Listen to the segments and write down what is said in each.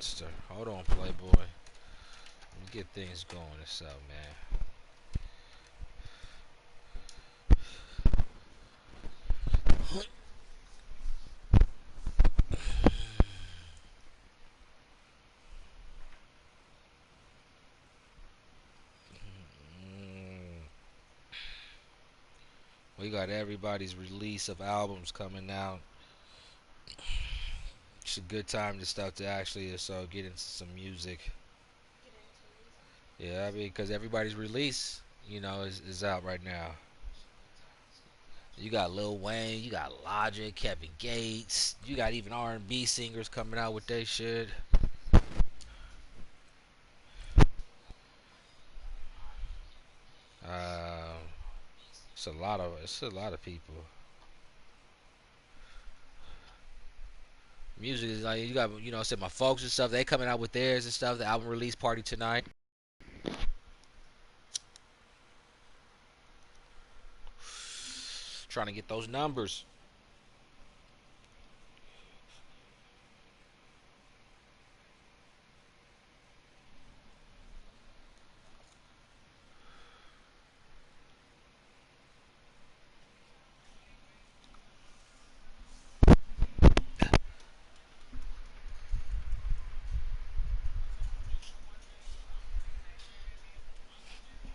monster. Hold on, Playboy. Let me get things going. What's up, man? We got everybody's release of albums coming out. It's a good time to start to actually get into some music. Yeah, I mean, because everybody's release, is out right now. You got Lil Wayne, you got Logic, Kevin Gates, you got even R&B singers coming out with their shit. It's a lot of people. Music is like, you got, say my folks and stuff, they coming out with theirs and stuff. The album release party tonight. Trying to get those numbers.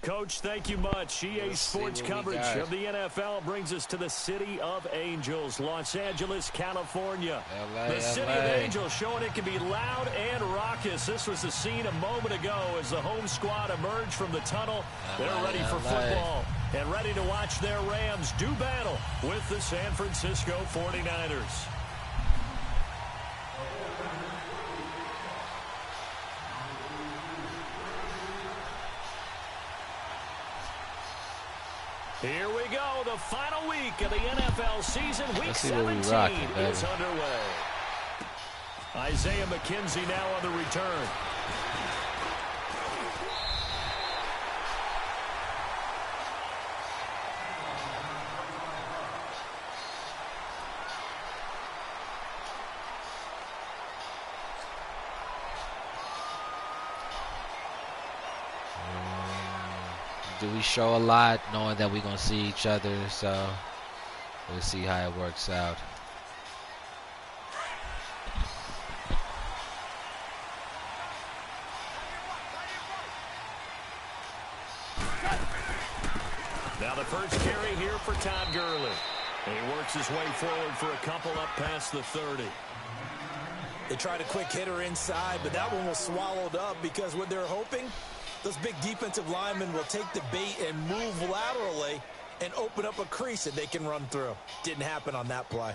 Coach, thank you much. EA Sports coverage of the NFL brings us to the City of Angels, Los Angeles, California. The City of Angels showing it can be loud and raucous. This was the scene a moment ago as the home squad emerged from the tunnel. They're ready for football and ready to watch their Rams do battle with the San Francisco 49ers. Here we go, the final week of the NFL season. Week 17 is underway. Isaiah McKenzie now on the return. Do we show a lot knowing that we're going to see each other? So we'll see how it works out. Now the first carry here for Todd Gurley. And he works his way forward for a couple up past the 30. They tried a quick hitter inside, but that one was swallowed up because what they're hoping, those big defensive linemen will take the bait and move laterally and open up a crease that they can run through. Didn't happen on that play.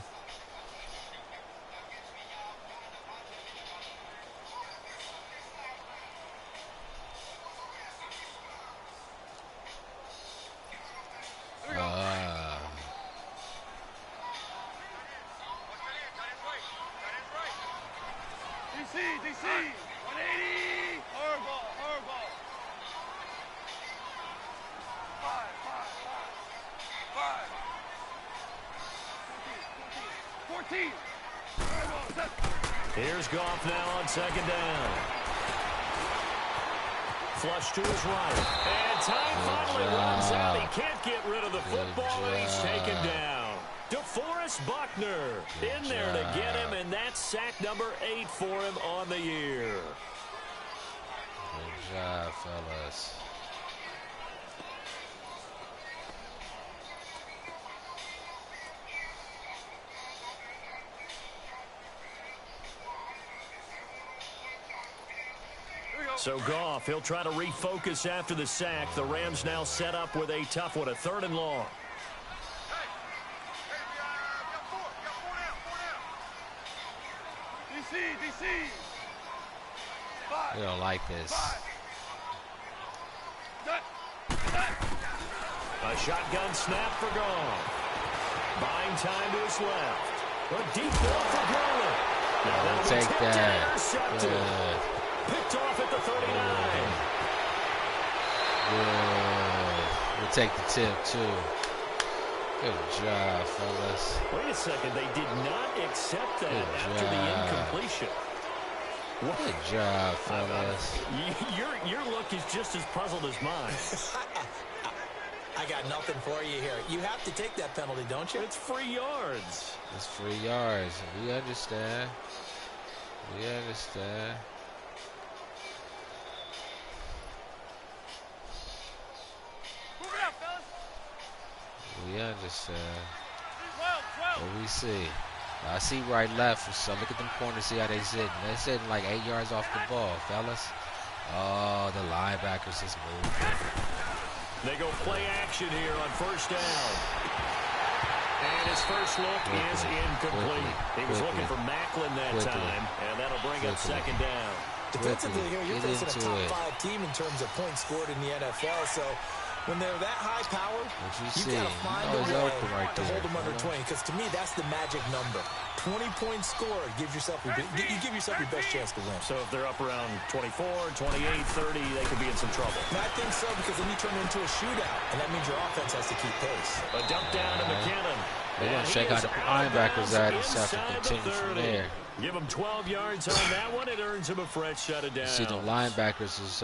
DC, 180, horrible. 14. Here's Goff now on second down. Flush to his right. And time finally runs out. He can't get rid of the football, and he's taken down. DeForest Buckner in there to get him, and that's sack number 8 for him on the year. Good job, fellas. So Goff, he'll try to refocus after the sack. The Rams now set up with a tough one, a 3rd and long. DC. We don't like this. A shotgun snap for Goff. Buying time to his left. A deep ball for Gurley. We'll take that. Good. Picked off at the 39. Good. We'll take the tip, too. Good job, fellas. Wait a second. They did not accept that after the incompletion. Good job, fellas. Your look is just as puzzled as mine. I got nothing for you here. You have to take that penalty, don't you? It's free yards. It's free yards. We understand. We understand. Move it up, fellas. We understand. 12, 12. What we see. I see right, left. So look at them corners. See how they sitting. They're sitting like 8 yards off the ball, fellas. Oh, the linebackers is moving. They go play action here on first down. And his first look is incomplete. He was looking for Macklin that time, and that'll bring up second down. Defensively here, you're facing a top 5 team in terms of points scored in the NFL, so when they're that high power, you've got to find a way to hold them under 20, because to me, that's the magic number. 20 points scored gives yourself you give yourself your best chance to win. So if they're up around 24, 28, 30, they could be in some trouble. And I think so, because then you turn it into a shootout, and that means your offense has to keep pace. A dump down to McKinnon. They're going to check out the linebackers at and stuff and continue from there. Give him 12 yards on that one. It earns him a fresh shut it down. You see the linebackers is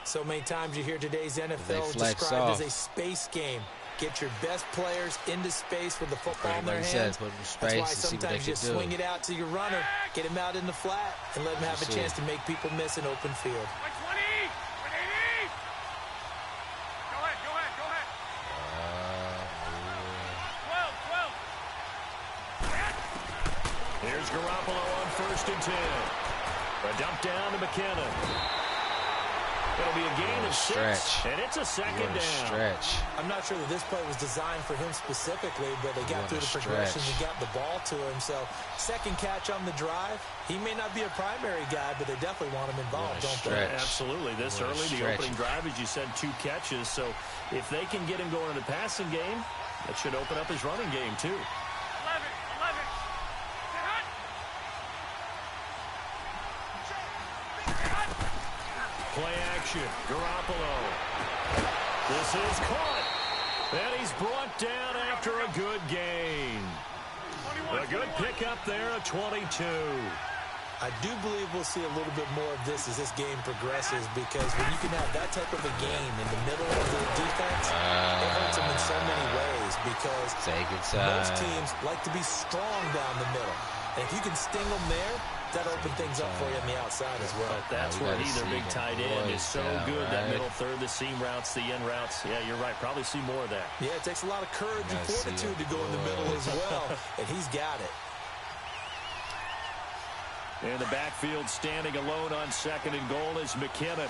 so many times you hear today's NFL described as a space game. Get your best players into space with the football in their hands. That's why sometimes you swing it out to your runner, get him out in the flat, and let him have a chance to make people miss an open field. 120, 180. Go ahead, go ahead, go ahead. 12, 12. Here's Garoppolo on first and 10. A dump down to McKinnon. It'll be a gain of 6, and it's a second down. I'm not sure that this play was designed for him specifically, but they got through the progressions and got the ball to him. So second catch on the drive. He may not be a primary guy, but they definitely want him involved, don't they? Absolutely. This early, the opening drive, as you said, 2 catches. So if they can get him going in the passing game, that should open up his running game too. 11, 11. Play action. Garoppolo. This is caught. And he's brought down after a good gain. A good pickup there, a 22. I do believe we'll see a little bit more of this as this game progresses, because when you can have that type of a game in the middle of the defense, it hurts them in so many ways, because most teams like to be strong down the middle. And if you can sting them there, that'll open things up for you on the outside as well. But that's where either big tight end is so good, that middle third, the seam routes, the in routes. Yeah, you're right. Probably see more of that. Yeah, it takes a lot of courage and fortitude to go in the middle as well, and he's got it. In the backfield, standing alone on second and goal is McKinnon. 21,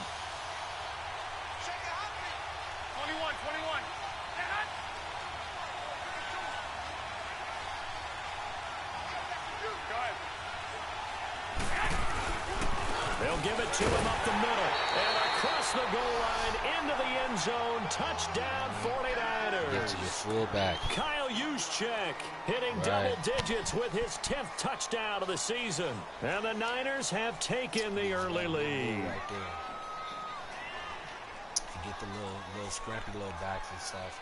21. They'll give it to him up the middle. And across the goal line, into the end zone. Touchdown, 49ers. Get to your fullback. Kyle Juszczyk hitting double digits with his 10th touchdown of the season. And the Niners have taken the early lead. Right there. If you get the little scrappy little backs and stuff,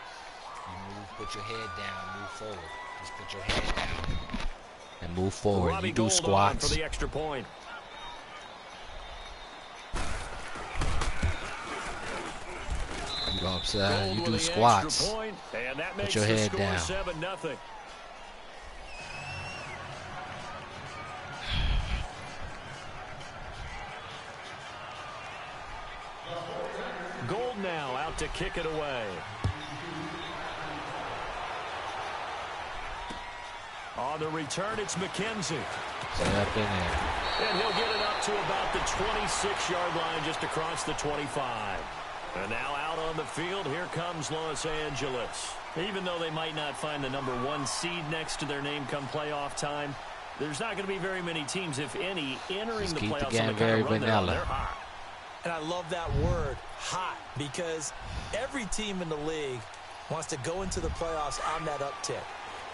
you move, put your head down, move forward. Just put your head down and move forward. Robbie You do Gould squats. for the extra point. You know what I'm saying? You do squats. And that Put your head down. 7-0. Gould now out to kick it away. On the return, it's McKenzie. Up in there. And he'll get it up to about the 26-yard line, just across the 25. And now out on the field, here comes Los Angeles. Even though they might not find the number 1 seed next to their name come playoff time, there's not going to be very many teams, if any, entering the playoffs on the kind of run they're on. They're hot. And I love that word, hot, because every team in the league wants to go into the playoffs on that uptick.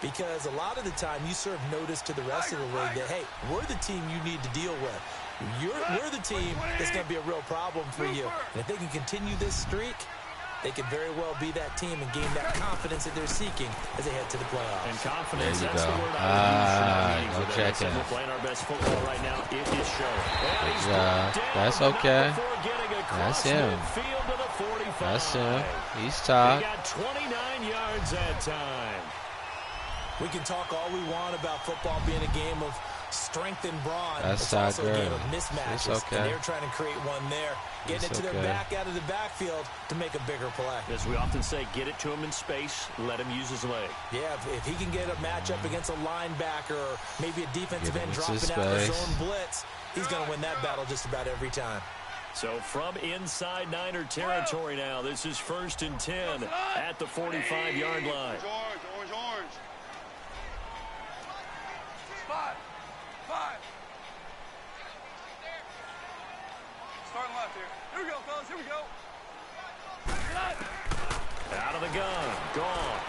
Because a lot of the time you serve notice to the rest of the league that, hey, we're the team you need to deal with. We're the team that's going to be a real problem for you. And if they can continue this streak, they could very well be that team and gain that confidence that they're seeking as they head to the playoffs. And confidence, there you that's go. the word I would use. No check in. We're playing our best football right now. It is showing. Good job. That's okay. That's him. That's him. He's tough. He got 29 yards that time. We can talk all we want about football being a game of strength and brawn. That's it's also good. a game of mismatches. It's okay. And they're trying to create one there. Getting it to their back out of the backfield to make a bigger play. As we often say, get it to him in space, let him use his leg. Yeah, if he can get a matchup against a linebacker or maybe a defensive end dropping out of his own blitz, he's going to win that battle just about every time. So from inside Niner territory now, this is 1st and 10 at the 45-yard line. Orange. 5. Starting left here. Here we go, fellas. Here we go. Out of the gun. Gone.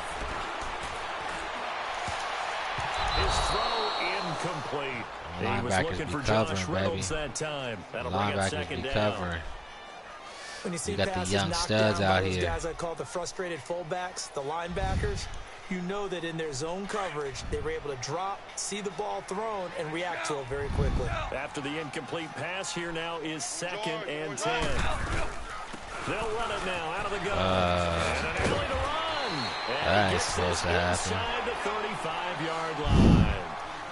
His throw incomplete. He was looking for Josh Reynolds that time. That'll bring up 2nd down. When you see you got the passes young knocked studs down by out those here. Guys I call the frustrated fullbacks, the linebackers, you know that in their zone coverage, they were able to drop, see the ball thrown, and react to it very quickly. After the incomplete pass, here now is 2nd and 10. They'll run it now out of the gun. And an ability to run. And that's supposed to happen. Inside the 35-yard line.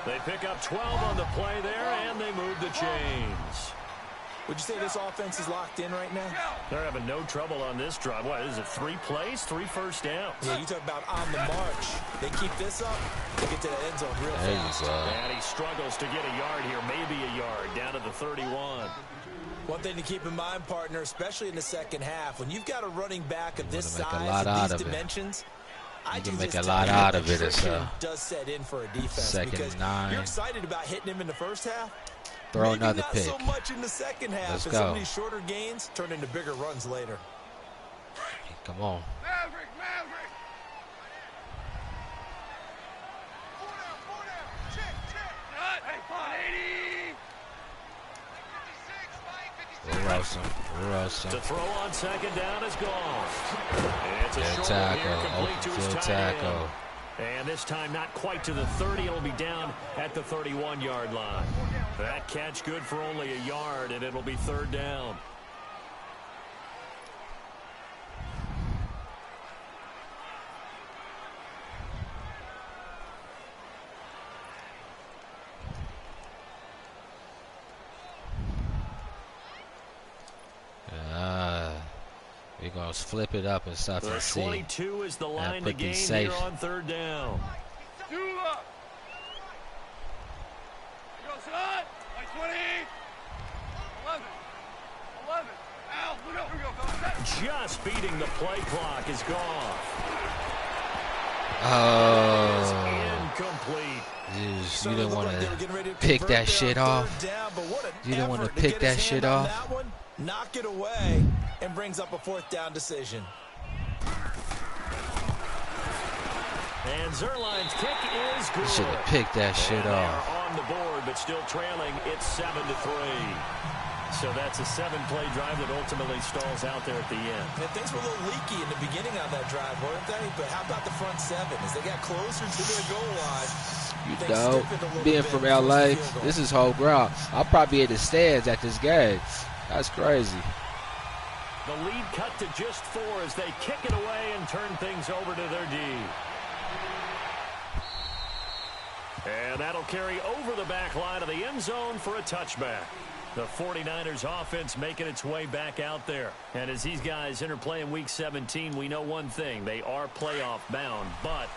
They pick up 12 on the play there, and they move the chains. Would you say this offense is locked in right now? They're having no trouble on this drive. What is it, 3 plays, 3 first downs? Yeah, you talk about on the march. They keep this up, they get to the end zone real fast. And he struggles to get a yard here, maybe a yard, down to the 31. One thing to keep in mind, partner, especially in the second half, when you've got a running back of this size and these dimensions, you can make a lot out of it. Does set in for a defense 2nd because and 9. you're excited about hitting him in the first half. Throw Maybe another not pick. so much in the second half. Let's and go. Some of these shorter gains turn into bigger runs later. Come on. Maverick. 4 down. Check. Hey, 580. We'll roast him. The throw on 2nd down is gone. It's a Good short tackle. here, complete to his Good tight tackle. end. And this time not quite to the 30. It'll be down at the 31-yard line. That catch good for only a yard, and it'll be 3rd down. We're going to flip it up and stuff and see. 22 is the line to gain safe. here on 3rd down. Dula. Go, son. 20. 11. Al, look out. Here we go, fellas. Just beating the play clock is gone. Incomplete. You didn't want to pick that shit off. You didn't want to pick that shit off. Knock it away and brings up a 4th down decision. And Zerline's kick is good. You should have picked that shit off. On the board, but still trailing. It's 7-3. So that's a 7-play drive that ultimately stalls out there at the end. And things were a little leaky in the beginning on that drive, weren't they? But how about the front 7? As they got closer to their goal line, you know, being from LA, this is whole ground. I'll probably be at the stands at this game. That's crazy. The lead cut to just 4 as they kick it away and turn things over to their D. And that'll carry over the back line of the end zone for a touchback. The 49ers offense making its way back out there. And as these guys interplay in Week 17, we know one thing. They are playoff bound, but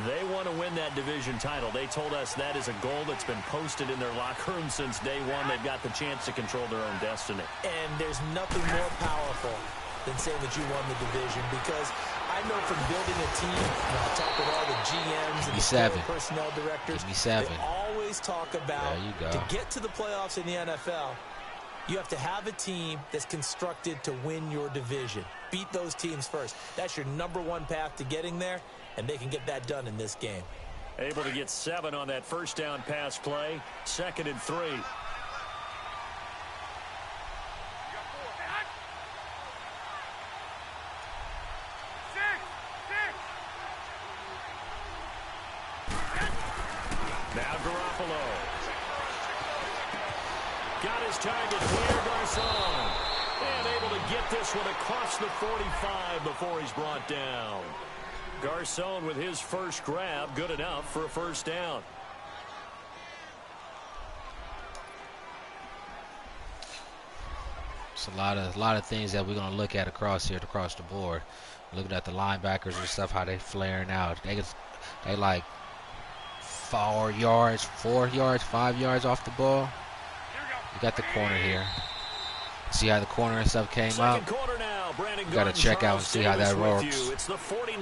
they want to win that division title. They told us that is a goal that's been posted in their locker room since day one. They've got the chance to control their own destiny. And there's nothing more powerful than saying that you won the division, because I know from building a team, and I'll talk with all the GMs and the personnel directors, they always talk about to get to the playoffs in the NFL, you have to have a team that's constructed to win your division. Beat those teams first. That's your #1 path to getting there, and they can get that done in this game. Able to get 7 on that 1st down pass play. 2nd and 3. Now Garoppolo. Got his time to clear Garcon. And able to get this one across the 45 before he's brought down. Garcon with his first grab, good enough for a first down. It's a lot of things that we're gonna look at across the board. Looking at the linebackers and stuff, how they flaring out. They like 4 yards, 5 yards off the ball. You got the corner here. See how the corner and stuff came out? You got to check out and see how that works. Is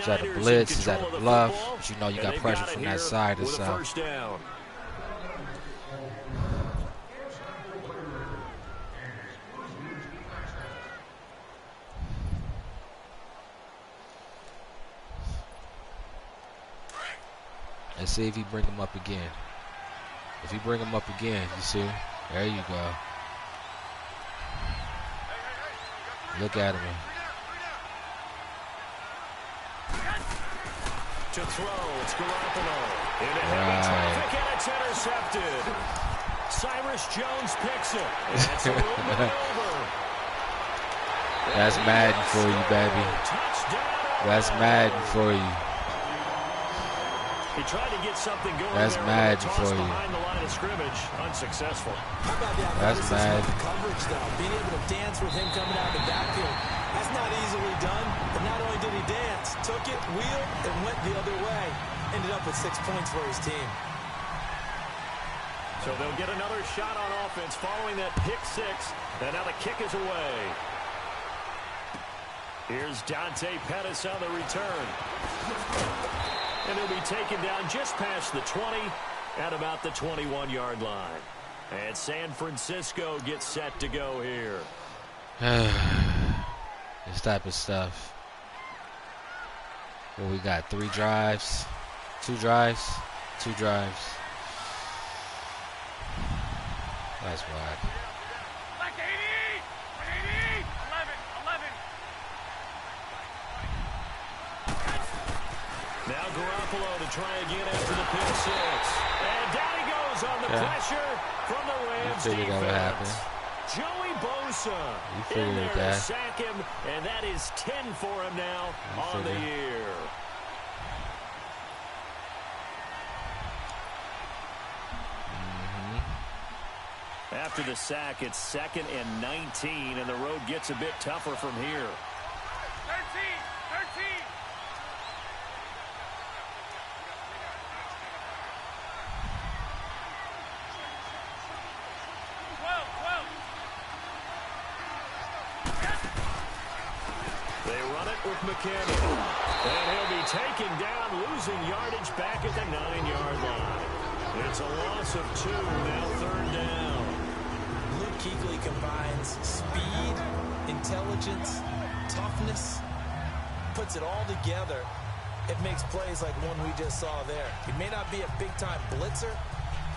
that a blitz? Is that a bluff? But you know you got pressure from that side and stuff. And see if he bring him up again. If he bring him up again, you see? There you go. Look at him. To throw, it's Garoppolo. Into heavy traffic, and it's intercepted. Cyrus Jones picks it. That's a little bit over. That's Madden for you, baby. That's Madden for you. He tried to get something going. That's Madden for you. Behind the line of scrimmage, unsuccessful. How about that? That's Madden. Coverage, though. Being able to dance with him coming out of the backfield. That's not easily done. But not only did he dance, took it, wheeled, and went the other way. Ended up with 6 points for his team. So they'll get another shot on offense following that pick six. And now the kick is away. Here's Dante Pettis on the return. And he'll be taken down just past the 20 at about the 21-yard line. And San Francisco gets set to go here. This type of stuff. Well, we got 3 drives, 2 drives, 2 drives. That's wide. Like 80, 80, 11. Now Garoppolo to try again after the pick six. And down he goes on the pressure from the Rams defense. That would happen. Joey Bosa in there that. to sack him, and that is 10 for him now on the year. After the sack, it's 2nd and 19, and the road gets a bit tougher from here. 13. With McKinnon. And he'll be taken down, losing yardage back at the 9-yard line. It's a loss of 2, now 3rd down. Luke Kuechly combines speed, intelligence, toughness, puts it all together. It makes plays like one we just saw there. He may not be a big-time blitzer,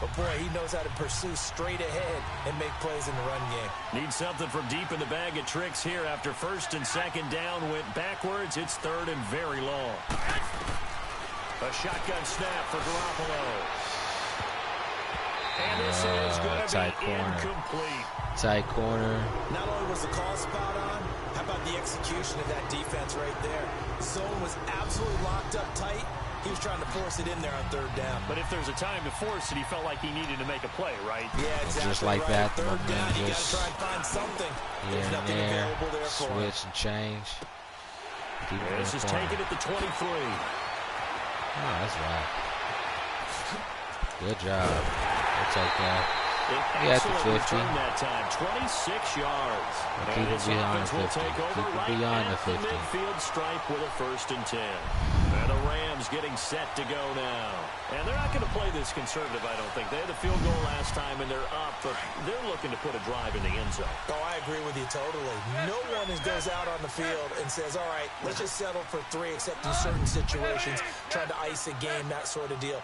but, boy, he knows how to pursue straight ahead and make plays in the run game. Needs something from deep in the bag of tricks here. After 1st and 2nd down, went backwards. It's 3rd and very long. A shotgun snap for Garoppolo. And this is going to be incomplete. Tight corner. Not only was the call spot on, how about the execution of that defense right there? Zone was absolutely locked up tight. He was trying to force it in there on 3rd down. But if there's a time to force it, he felt like he needed to make a play, right? Yeah, exactly. Just like that. 3rd down, you got to try and find something. There's nothing available there for him. Switch and change. This is taken at the 23. Oh, that's right. Good job. We'll take that. He at the 50. That time, 26 yards. Keep it beyond the 50. Take over Keep it right beyond the at 50. midfield stripe with a 1st and 10. And the Rams getting set to go now. And they're not going to play this conservative, I don't think. They had the field goal last time, and they're up, but they're looking to put a drive in the end zone. Oh, I agree with you totally. No one goes out on the field and says, all right, let's just settle for 3, except in certain situations, trying to ice a game, that sort of deal.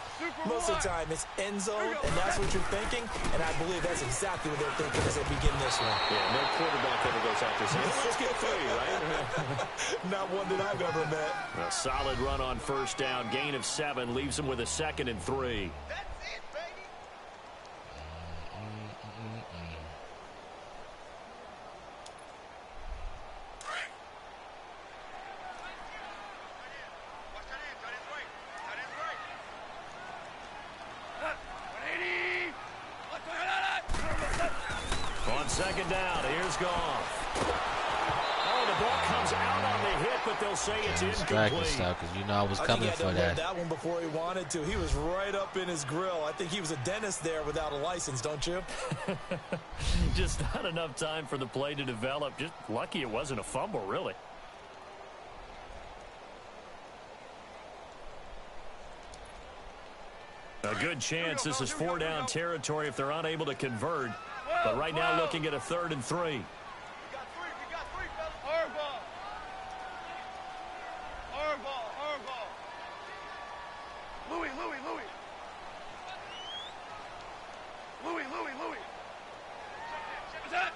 Most of the time, it's end zone, and that's what you're thinking, and I believe that's exactly what they're thinking as they begin this one. Yeah, no quarterback ever goes out there saying, let's get 3, right? Not one that I've ever met. A solid run on 1st down. Gain of 7 leaves him with a 2nd and 3. That's it, baby. second down. Here's Goff. Oh, the ball comes out on the hit, but they'll say it's incomplete. Stuff, because you know I was coming for that. That one before he wanted to. He was right up in his grill. I think he was a dentist there without a license, don't you? Just not enough time for the play to develop. Just lucky it wasn't a fumble, really. A good chance this is 4-down territory if they're unable to convert. But right now looking at a 3rd and 3. We got three, fellas. Hard ball. Louis. What's that?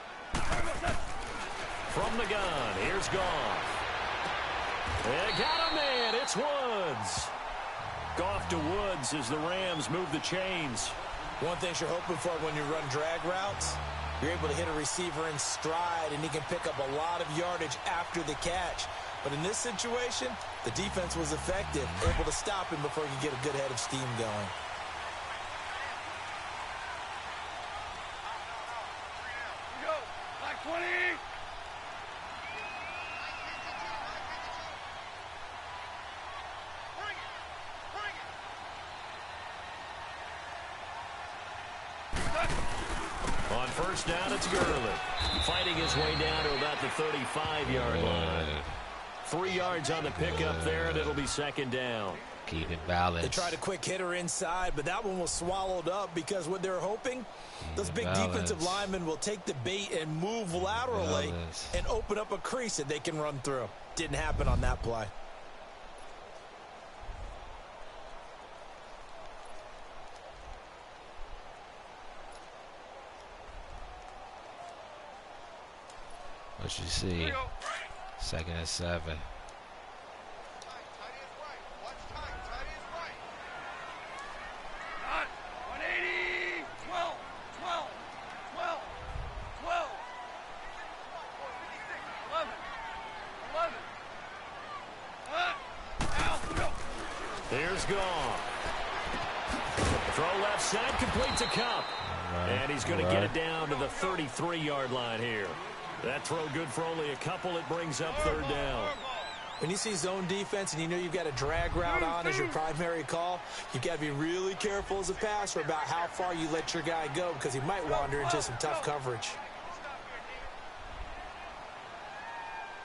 From the gun, here's Goff. They got a man, it's Woods. Goff to Woods as the Rams move the chains. One thing you're hoping for when you run drag routes, you're able to hit a receiver in stride, and he can pick up a lot of yardage after the catch. But in this situation, the defense was effective, able to stop him before he could get a good head of steam going. Go. Like 20. On first down, it's Gurley. Fighting his way down to about the 35-yard line. 3 yards on the pickup there, and it'll be second down. Keep it balanced. They tried a quick hitter inside, but that one was swallowed up because what they're hoping, those big defensive linemen will take the bait and move laterally and open up a crease that they can run through. Didn't happen on that play. What you see? 2nd and 7. Not 180. 12. 11. Here's Goff. Throw left side, complete to Cup. And he's going to get it down to the 33-yard line here. That throw good for only a couple. It brings up 3rd down. When you see zone defense and you know you've got a drag route on as your primary call, you've got to be really careful as a passer about how far you let your guy go because he might wander into some tough coverage.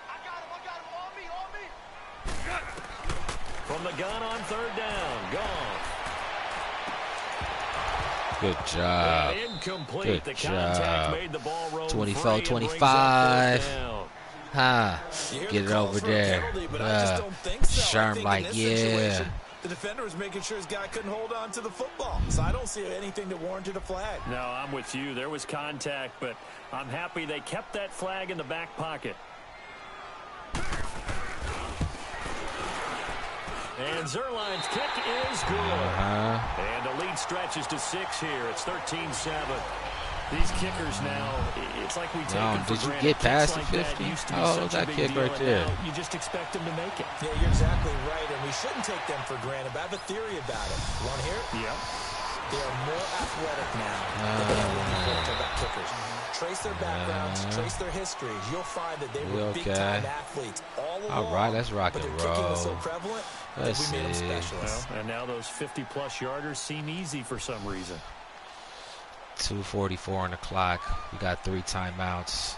I got him. From the gun on 3rd down. Goff. Good job. Incomplete. Good the job. Contact made the ball roll 24, 25. Get it over there. Sherm like, yeah. The defender was making sure his guy couldn't hold on to the football. So I don't see anything that warranted a flag. No, I'm with you. There was contact, but I'm happy they kept that flag in the back pocket. And Zerline's kick is good. And the lead stretches to 6 here. It's 13-7. These kickers now, it's like we take them for granted. Did you get past the 50? Oh, that kick right there. You just expect them to make it. Yeah, you're exactly right, and we shouldn't take them for granted. But I have a theory about it. You want to hear it? Yeah. They are more athletic now than they ever before about kickers. Trace their backgrounds, trace their histories. You'll find that they were big-time athletes all along. All right, let's rock and roll. But their kicking was so prevalent that we made them specialists. Well, and now those 50-plus yarders seem easy for some reason. 2:44 on the clock. We got 3 timeouts.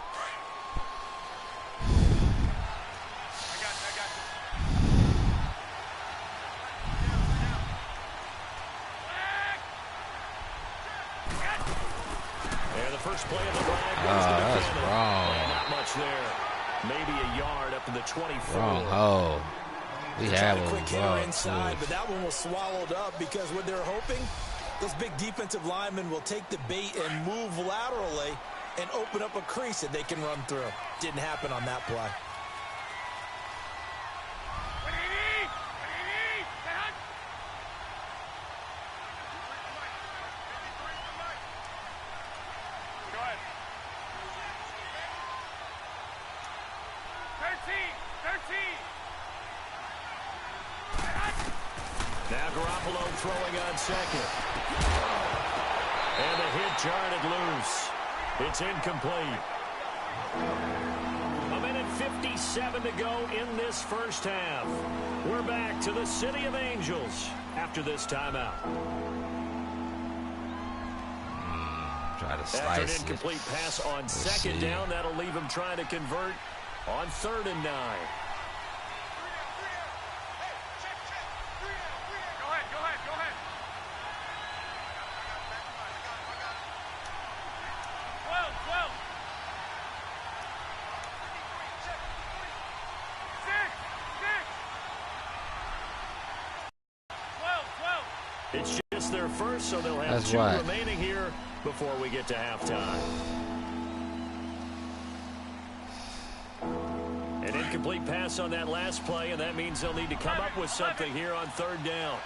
And the first play of the drive goes to the that's defender. wrong. Not much there. Maybe a yard up to the 24. Wrong hole. We had a quick hitter one inside, too. but that one was swallowed up because what they're hoping, those big defensive linemen will take the bait and move laterally and open up a crease that they can run through. Didn't happen on that play. Now Garoppolo throwing on second. And the hit jarred it loose. It's incomplete. 1:57 to go in this first half. We're back to the City of Angels after this timeout. Try to slice After an incomplete pass on second down, that'll leave him trying to convert on 3rd and 9. It's just their first, so they'll have two remaining here before we get to halftime. An incomplete pass on that last play, and that means they'll need to come up with something here on 3rd down.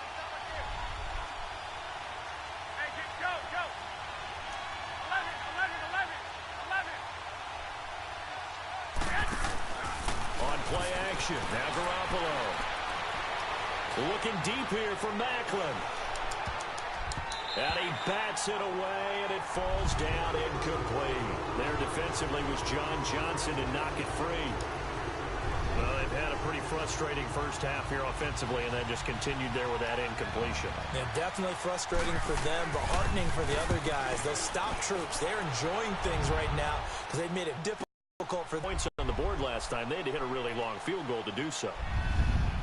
On play action, now Garoppolo. Looking deep here for Macklin. And he bats it away, and it falls down incomplete. There defensively was John Johnson to knock it free. Well, they've had a pretty frustrating first half here offensively, and then just continued there with that incompletion. Yeah, definitely frustrating for them, but heartening for the other guys. Those stop troops, they're enjoying things right now because they made it difficult for them. Points on the board last time. They had to hit a really long field goal to do so.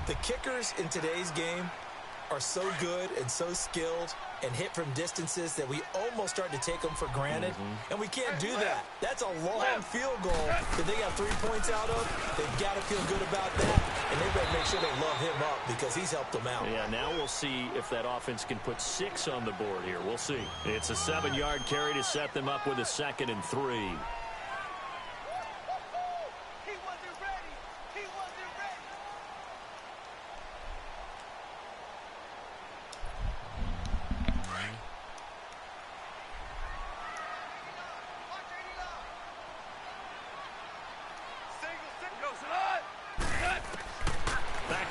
The kickers in today's game are so good and so skilled and hit from distances that we almost start to take them for granted, and we can't do that. That's a long field goal that they got 3 points out of. They've got to feel good about that, and they better make sure they love him up because he's helped them out. Yeah, now we'll see if that offense can put 6 on the board here. We'll see. It's a 7-yard carry to set them up with a 2nd and 3.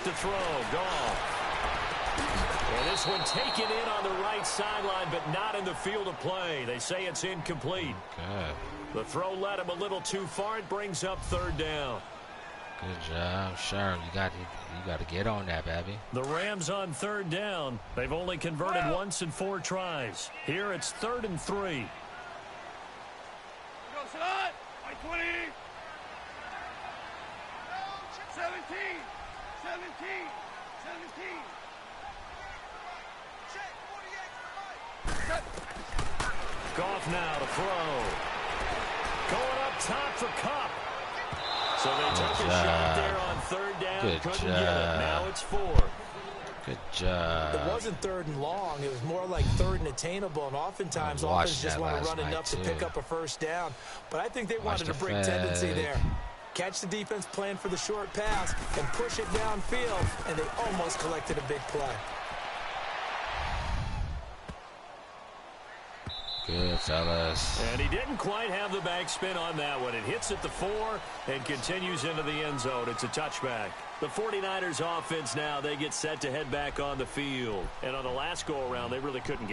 To throw, Goff. And this one taken in on the right sideline, but not in the field of play. They say it's incomplete. Good. The throw led him a little too far. It brings up 3rd down. Good job, Sherm. You got to get on that, baby. The Rams on 3rd down. They've only converted once in 4 tries. Here it's 3rd and 3. 20. 17. 17. Goff now to throw. Going up top for Cup. So they took a shot there on 3rd down. Couldn't get it. Now it's 4. Good job. It wasn't 3rd and long. It was more like 3rd and attainable, and oftentimes offenses just want to run enough to pick up a 1st down. But I think they wanted to break tendency there. Catch the defense, plan for the short pass, and push it downfield, and they almost collected a big play. Good, fellas. And he didn't quite have the backspin on that one. It hits at the 4 and continues into the end zone. It's a touchback. The 49ers offense now, they get set to head back on the field. And on the last go-around, they really couldn't get